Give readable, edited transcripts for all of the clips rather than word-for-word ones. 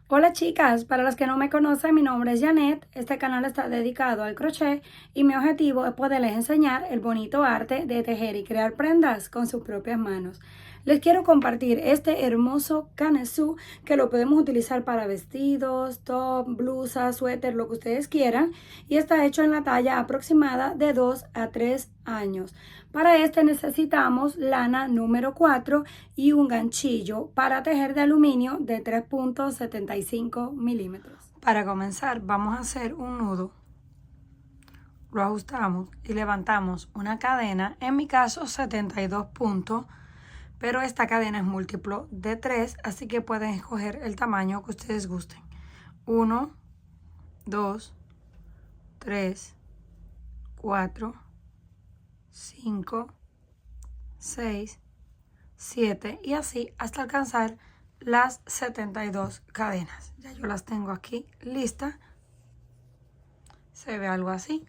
Hola chicas, para las que no me conocen, mi nombre es Janet. Este canal está dedicado al crochet y mi objetivo es poderles enseñar el bonito arte de tejer y crear prendas con sus propias manos. Les quiero compartir este hermoso canesú que lo podemos utilizar para vestidos, top, blusas, suéter, lo que ustedes quieran, y está hecho en la talla aproximada de 2 a 3 años. Para este necesitamos lana número 4 y un ganchillo para tejer de aluminio de 3.75 milímetros. Para comenzar vamos a hacer un nudo. Lo ajustamos y levantamos una cadena, en mi caso 72 puntos, pero esta cadena es múltiplo de 3, así que pueden escoger el tamaño que ustedes gusten. 1, 2, 3, 4, 5, 6, 7 y así hasta alcanzar las 72 cadenas. Ya yo las tengo aquí listas. Se ve algo así.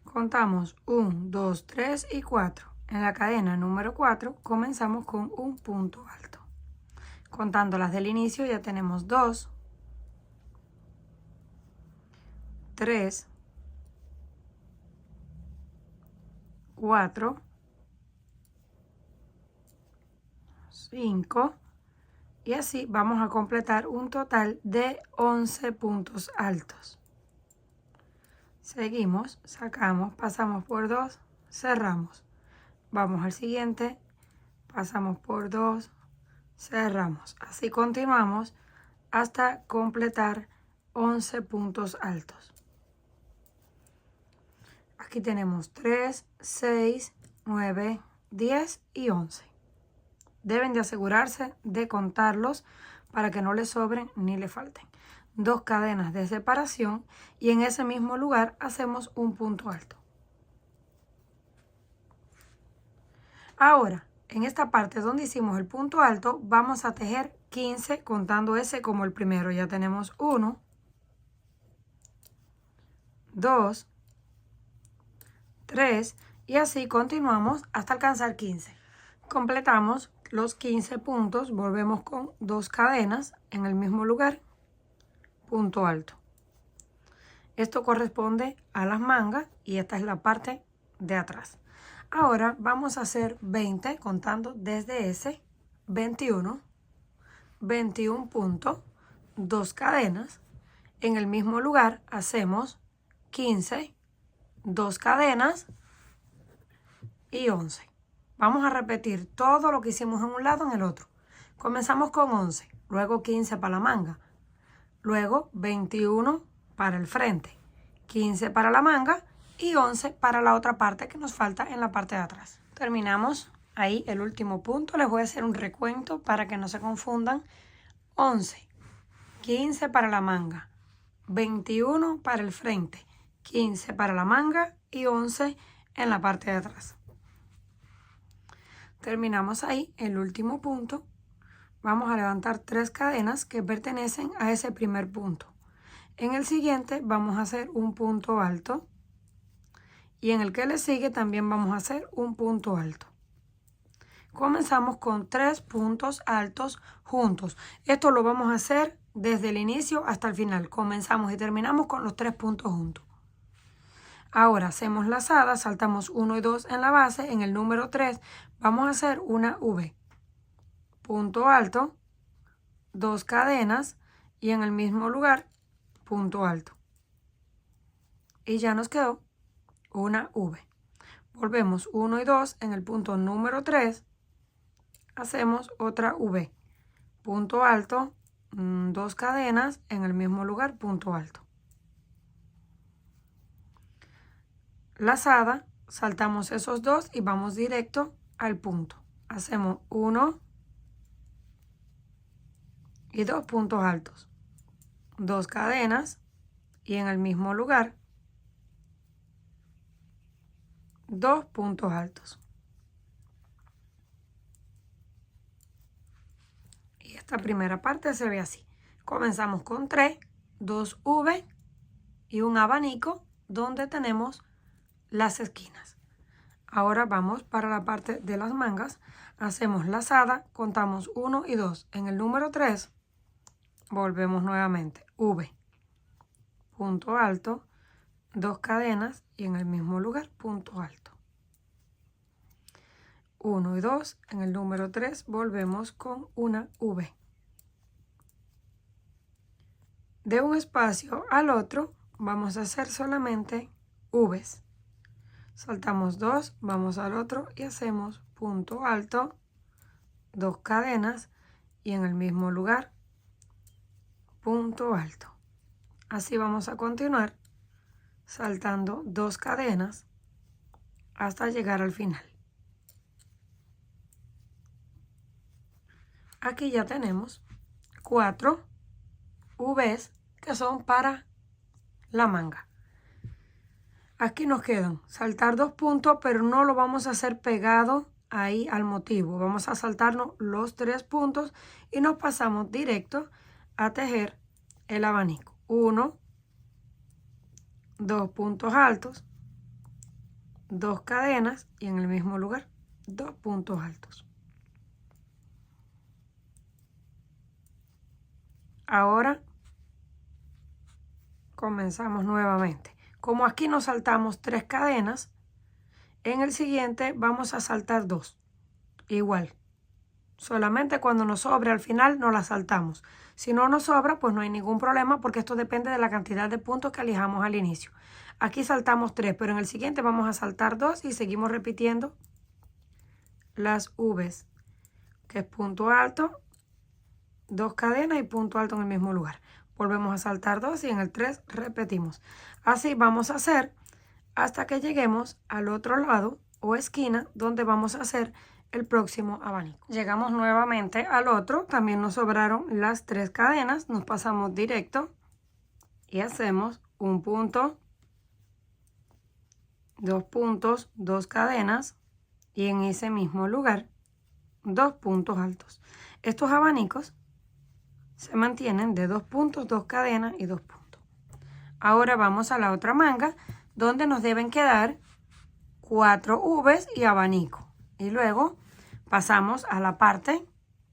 Contamos 1, 2, 3 y 4. En la cadena número 4 comenzamos con un punto alto. Contando las del inicio ya tenemos 2, 3, 4, 5 y así vamos a completar un total de 11 puntos altos. Seguimos, sacamos, pasamos por 2, cerramos. Vamos al siguiente, pasamos por 2, cerramos. Así continuamos hasta completar 11 puntos altos. Aquí tenemos 3, 6, 9, 10 y 11. Deben de asegurarse de contarlos para que no les sobren ni le falten. 2 cadenas de separación y en ese mismo lugar hacemos un punto alto. Ahora, en esta parte donde hicimos el punto alto, vamos a tejer 15 contando ese como el primero. Ya tenemos 1, 2, 3 y así continuamos hasta alcanzar 15. Completamos los 15 puntos, volvemos con 2 cadenas en el mismo lugar, punto alto. Esto corresponde a las mangas y esta es la parte de atrás. Ahora vamos a hacer 20 contando desde ese, 21, 21 puntos, 2 cadenas. En el mismo lugar hacemos 15, 2 cadenas y 11. Vamos a repetir todo lo que hicimos en un lado en el otro. Comenzamos con 11, luego 15 para la manga, luego 21 para el frente, 15 para la manga y 11 para la otra parte que nos falta en la parte de atrás. Terminamos ahí el último punto. Les voy a hacer un recuento para que no se confundan. 11, 15 para la manga, 21 para el frente, 15 para la manga y 11 en la parte de atrás. Terminamos ahí el último punto. Vamos a levantar 3 cadenas que pertenecen a ese primer punto. En el siguiente vamos a hacer un punto alto y en el que le sigue también vamos a hacer un punto alto. Comenzamos con 3 puntos altos juntos. Esto lo vamos a hacer desde el inicio hasta el final. Comenzamos y terminamos con los 3 puntos juntos. Ahora hacemos lazada, saltamos 1 y 2 en la base. En el número 3 vamos a hacer una V. Punto alto, 2 cadenas y en el mismo lugar, punto alto. Y ya nos quedó una V. Volvemos 1 y 2 en el punto número 3. Hacemos otra V. Punto alto, 2 cadenas en el mismo lugar, punto alto. Lazada, saltamos esos 2 y vamos directo al punto. Hacemos 1 y 2 puntos altos, 2 cadenas y en el mismo lugar 2 puntos altos. Y esta primera parte se ve así. Comenzamos con 3, 2 V y un abanico donde tenemos las esquinas. Ahora vamos para la parte de las mangas. Hacemos lazada, contamos 1 y 2. En el número 3 volvemos nuevamente. V, punto alto, 2 cadenas y en el mismo lugar, punto alto. 1 y 2. En el número 3 volvemos con una V. De un espacio al otro vamos a hacer solamente V's. Saltamos 2, vamos al otro y hacemos punto alto, 2 cadenas y en el mismo lugar, punto alto. Así vamos a continuar saltando 2 cadenas hasta llegar al final. Aquí ya tenemos 4 V's que son para la manga. Aquí nos quedan saltar 2 puntos, pero no lo vamos a hacer pegado ahí al motivo. Vamos a saltarnos los 3 puntos y nos pasamos directo a tejer el abanico. 1, 2 puntos altos, 2 cadenas y en el mismo lugar 2 puntos altos. Ahora comenzamos nuevamente. Como aquí nos saltamos 3 cadenas, en el siguiente vamos a saltar 2. Igual. Solamente cuando nos sobre al final no la saltamos. Si no nos sobra, pues no hay ningún problema porque esto depende de la cantidad de puntos que elijamos al inicio. Aquí saltamos 3, pero en el siguiente vamos a saltar 2 y seguimos repitiendo las V's, que es punto alto, 2 cadenas y punto alto en el mismo lugar. Volvemos a saltar 2 y en el 3 repetimos. Así vamos a hacer hasta que lleguemos al otro lado o esquina donde vamos a hacer el próximo abanico. Llegamos nuevamente al otro, también nos sobraron las 3 cadenas, nos pasamos directo y hacemos un punto, 2 puntos, 2 cadenas y en ese mismo lugar 2 puntos altos. Estos abanicos se mantienen de 2 puntos, 2 cadenas y 2 puntos. Ahora vamos a la otra manga donde nos deben quedar 4 V's y abanico. Y luego pasamos a la parte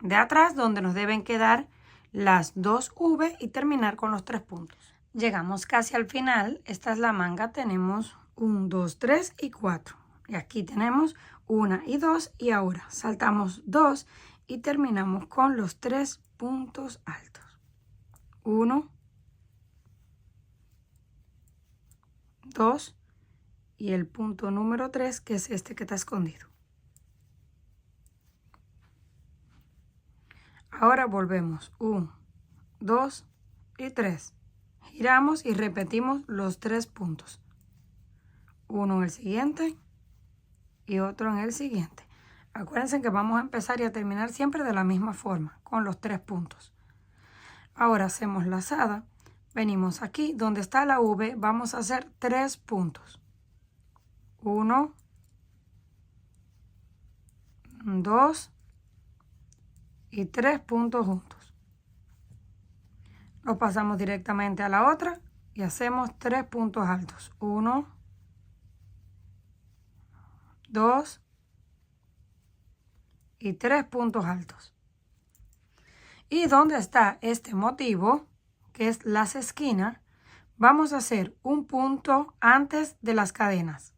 de atrás donde nos deben quedar las 2 V y terminar con los 3 puntos. Llegamos casi al final. Esta es la manga. Tenemos 1, 2, 3 y 4. Y aquí tenemos 1 y 2 y ahora saltamos 2 y terminamos con los 3 puntos altos. 1, 2 y el punto número 3 que es este que está escondido. Ahora volvemos 1, 2 y 3. Giramos y repetimos los 3 puntos. Uno en el siguiente y otro en el siguiente. Acuérdense que vamos a empezar y a terminar siempre de la misma forma, con los 3 puntos. Ahora hacemos lazada. Venimos aquí donde está la V, vamos a hacer 3 puntos. 1, 2 y 3 puntos juntos. Nos pasamos directamente a la otra y hacemos 3 puntos altos. 1, 2 y 3 puntos altos. Y donde está este motivo, que es las esquinas, vamos a hacer un punto antes de las cadenas,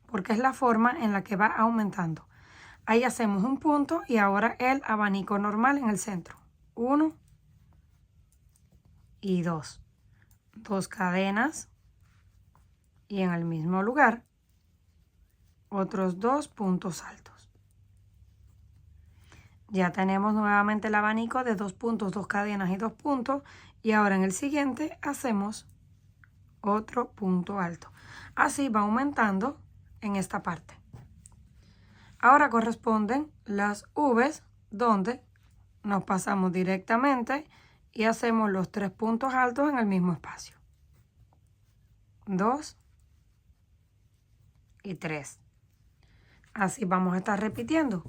porque es la forma en la que va aumentando. Ahí hacemos un punto y ahora el abanico normal en el centro. 1 y 2. 2 cadenas y en el mismo lugar otros 2 puntos altos. Ya tenemos nuevamente el abanico de 2 puntos, 2 cadenas y 2 puntos. Y ahora en el siguiente hacemos otro punto alto. Así va aumentando en esta parte. Ahora corresponden las V's donde nos pasamos directamente y hacemos los 3 puntos altos en el mismo espacio. 2 y 3. Así vamos a estar repitiendo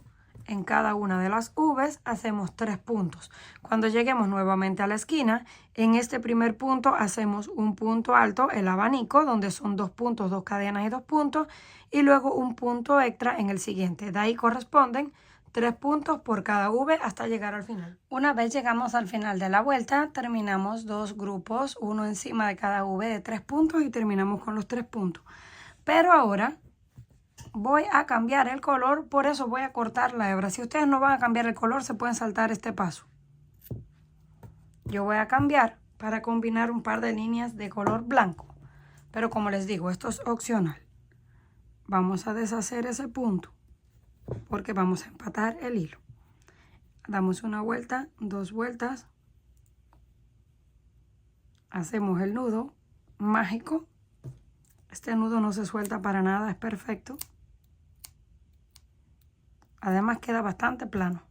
en cada una de las V's hacemos 3 puntos. Cuando lleguemos nuevamente a la esquina, en este primer punto hacemos un punto alto, el abanico, donde son 2 puntos, 2 cadenas y 2 puntos, y luego un punto extra en el siguiente. De ahí corresponden 3 puntos por cada V hasta llegar al final. Una vez llegamos al final de la vuelta, terminamos 2 grupos, uno encima de cada V de 3 puntos y terminamos con los 3 puntos. Pero ahora voy a cambiar el color, por eso voy a cortar la hebra. Si ustedes no van a cambiar el color, se pueden saltar este paso. Yo voy a cambiar para combinar un par de líneas de color blanco. Pero como les digo, esto es opcional. Vamos a deshacer ese punto porque vamos a empatar el hilo. Damos una vuelta, 2 vueltas. Hacemos el nudo mágico. Este nudo no se suelta para nada, es perfecto. Además queda bastante plano.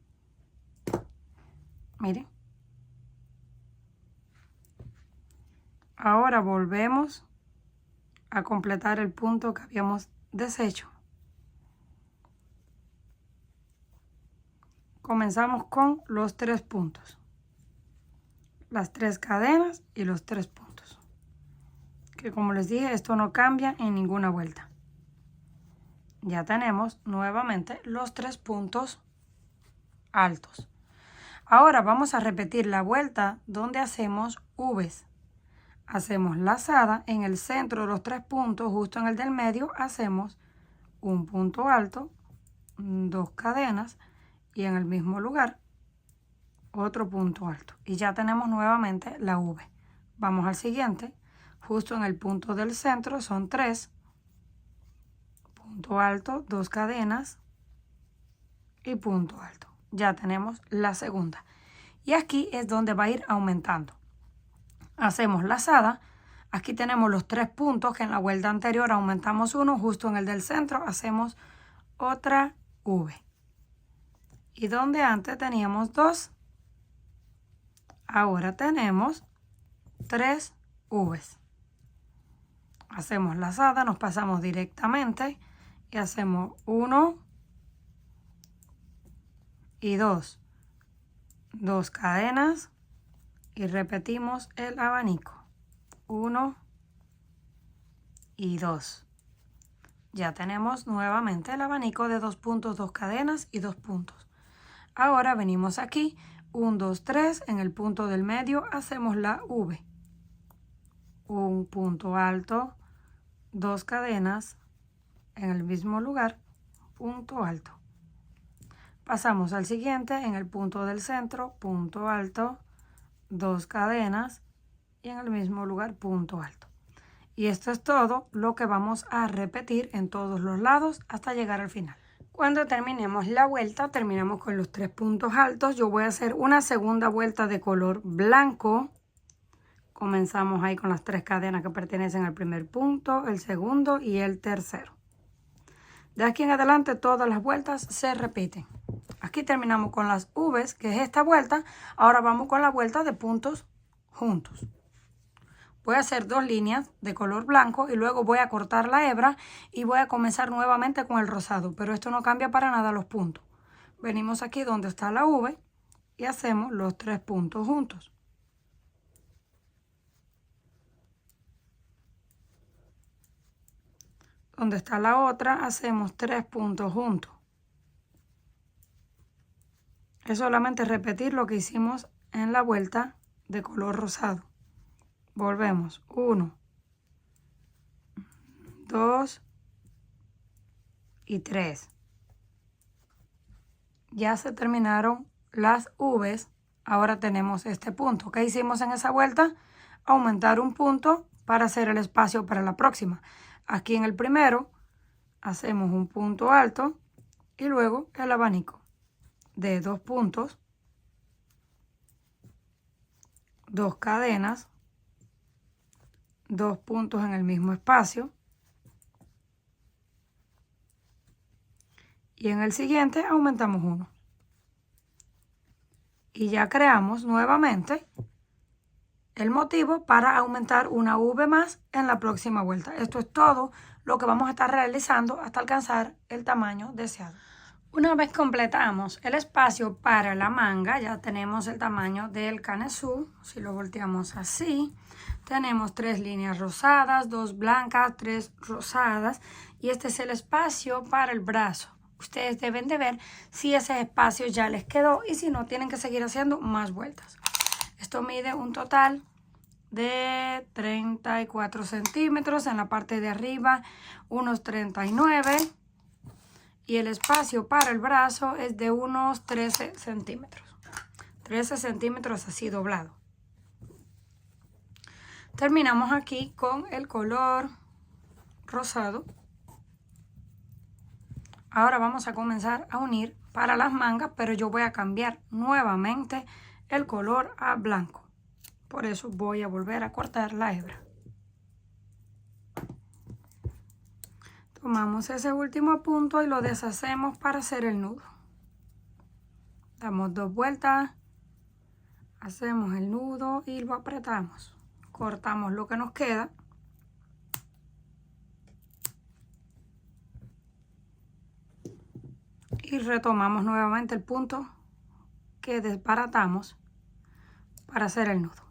Miren. Ahora volvemos a completar el punto que habíamos deshecho. Comenzamos con los 3 puntos. Las 3 cadenas y los 3 puntos. Que como les dije, esto no cambia en ninguna vuelta. Ya tenemos nuevamente los 3 puntos altos. Ahora vamos a repetir la vuelta donde hacemos V's. Hacemos lazada en el centro de los 3 puntos, justo en el del medio, hacemos un punto alto, 2 cadenas y en el mismo lugar otro punto alto. Y ya tenemos nuevamente la V. Vamos al siguiente, justo en el punto del centro son 3. Punto alto, 2 cadenas y punto alto. Ya tenemos la segunda. Y aquí es donde va a ir aumentando. Hacemos lazada. Aquí tenemos los 3 puntos que en la vuelta anterior aumentamos uno. Justo en el del centro hacemos otra V. Y donde antes teníamos 2, ahora tenemos 3 V's. Hacemos lazada, nos pasamos directamente. Y hacemos 1 y 2. 2 cadenas y repetimos el abanico. 1 y 2. Ya tenemos nuevamente el abanico de 2 puntos, 2 cadenas y 2 puntos. Ahora venimos aquí, 1, 2, 3, en el punto del medio hacemos la V. Un punto alto, 2 cadenas, en el mismo lugar, punto alto. Pasamos al siguiente, en el punto del centro, punto alto, 2 cadenas y en el mismo lugar, punto alto. Y esto es todo lo que vamos a repetir en todos los lados hasta llegar al final. Cuando terminemos la vuelta, terminamos con los 3 puntos altos. Yo voy a hacer una segunda vuelta de color blanco. Comenzamos ahí con las 3 cadenas que pertenecen al primer punto, el segundo y el tercero. De aquí en adelante todas las vueltas se repiten. Aquí terminamos con las V's, que es esta vuelta. Ahora vamos con la vuelta de puntos juntos. Voy a hacer 2 líneas de color blanco y luego voy a cortar la hebra y voy a comenzar nuevamente con el rosado. Pero esto no cambia para nada los puntos. Venimos aquí donde está la V y hacemos los 3 puntos juntos. Donde está la otra, hacemos 3 puntos juntos. Es solamente repetir lo que hicimos en la vuelta de color rosado. Volvemos. 1, 2 y 3. Ya se terminaron las V's. Ahora tenemos este punto. ¿Qué hicimos en esa vuelta? Aumentar un punto para hacer el espacio para la próxima. Aquí en el primero hacemos un punto alto y luego el abanico de 2 puntos, 2 cadenas, 2 puntos en el mismo espacio y en el siguiente aumentamos 1. Y ya creamos nuevamente el motivo para aumentar una V más en la próxima vuelta. Esto es todo lo que vamos a estar realizando hasta alcanzar el tamaño deseado. Una vez completamos el espacio para la manga, ya tenemos el tamaño del canesú. Si lo volteamos así, tenemos 3 líneas rosadas, 2 blancas, 3 rosadas, y este es el espacio para el brazo. Ustedes deben de ver si ese espacio ya les quedó y si no, tienen que seguir haciendo más vueltas. Esto mide un total de 34 centímetros, en la parte de arriba unos 39, y el espacio para el brazo es de unos 13 centímetros. 13 centímetros así doblado. Terminamos aquí con el color rosado. Ahora vamos a comenzar a unir para las mangas, pero yo voy a cambiar nuevamente el color a blanco. Por eso voy a volver a cortar la hebra. Tomamos ese último punto y lo deshacemos para hacer el nudo. Damos 2 vueltas, hacemos el nudo y lo apretamos. Cortamos lo que nos queda. Y retomamos nuevamente el punto que desbaratamos para hacer el nudo.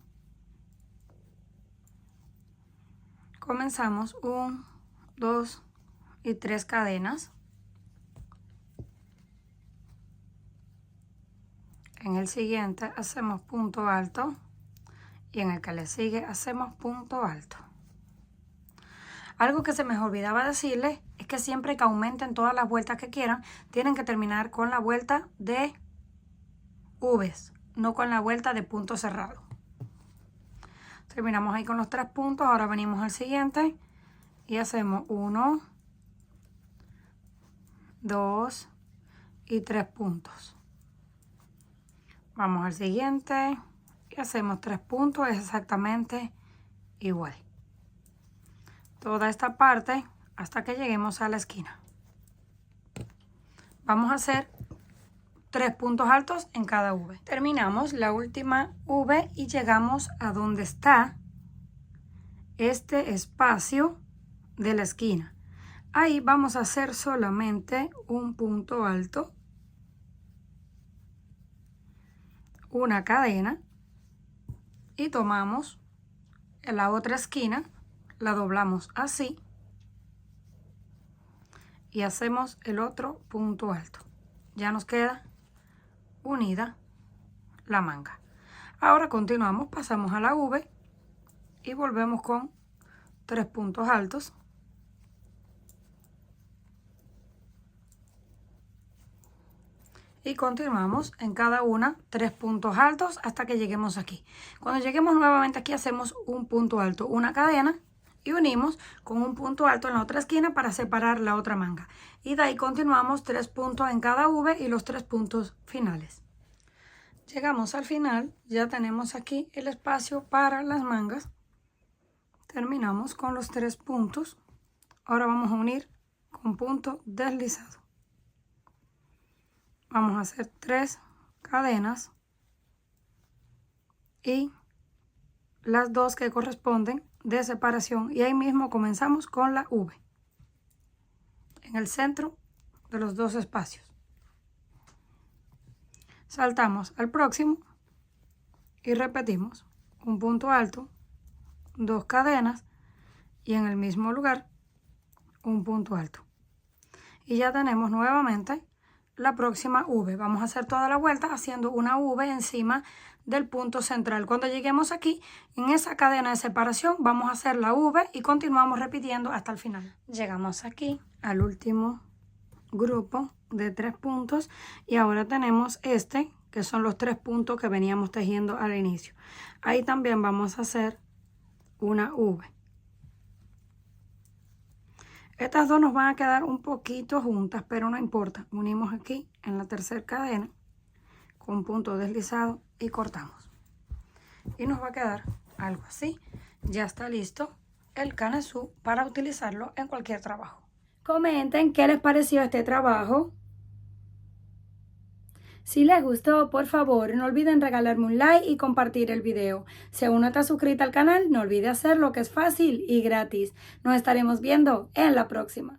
Comenzamos 1, 2 y 3 cadenas. En el siguiente hacemos punto alto y en el que le sigue hacemos punto alto. Algo que se me olvidaba decirles es que siempre que aumenten todas las vueltas que quieran, tienen que terminar con la vuelta de V's, no con la vuelta de punto cerrado. Terminamos ahí con los 3 puntos, ahora venimos al siguiente y hacemos 1, 2 y 3 puntos. Vamos al siguiente y hacemos 3 puntos, es exactamente igual. Toda esta parte hasta que lleguemos a la esquina. Vamos a hacer 3 puntos altos en cada V. Terminamos la última V y llegamos a donde está este espacio de la esquina. Ahí vamos a hacer solamente un punto alto, una cadena, y tomamos en la otra esquina, la doblamos así y hacemos el otro punto alto. Ya nos queda unida la manga. Ahora continuamos, pasamos a la V y volvemos con 3 puntos altos. Y continuamos en cada una 3 puntos altos hasta que lleguemos aquí. Cuando lleguemos nuevamente aquí hacemos un punto alto, una cadena y unimos con un punto alto en la otra esquina para separar la otra manga. Y de ahí continuamos 3 puntos en cada V y los 3 puntos finales. Llegamos al final, ya tenemos aquí el espacio para las mangas. Terminamos con los 3 puntos. Ahora vamos a unir con punto deslizado. Vamos a hacer 3 cadenas y las 2 que corresponden de separación, y ahí mismo comenzamos con la V en el centro de los 2 espacios. Saltamos al próximo y repetimos un punto alto, 2 cadenas y en el mismo lugar un punto alto. Y ya tenemos nuevamente la próxima V. Vamos a hacer toda la vuelta haciendo una V encima del punto central. Cuando lleguemos aquí, en esa cadena de separación, vamos a hacer la V y continuamos repitiendo hasta el final. Llegamos aquí al último grupo de 3 puntos y ahora tenemos este, que son los 3 puntos que veníamos tejiendo al inicio. Ahí también vamos a hacer una V. Estas dos nos van a quedar un poquito juntas, pero no importa. Unimos aquí en la tercera cadena con punto deslizado y cortamos. Y nos va a quedar algo así. Ya está listo el canesú para utilizarlo en cualquier trabajo. Comenten qué les pareció este trabajo. Si les gustó, por favor, no olviden regalarme un like y compartir el video. Si aún no estás suscrita al canal, no olvides hacerlo, que es fácil y gratis. Nos estaremos viendo en la próxima.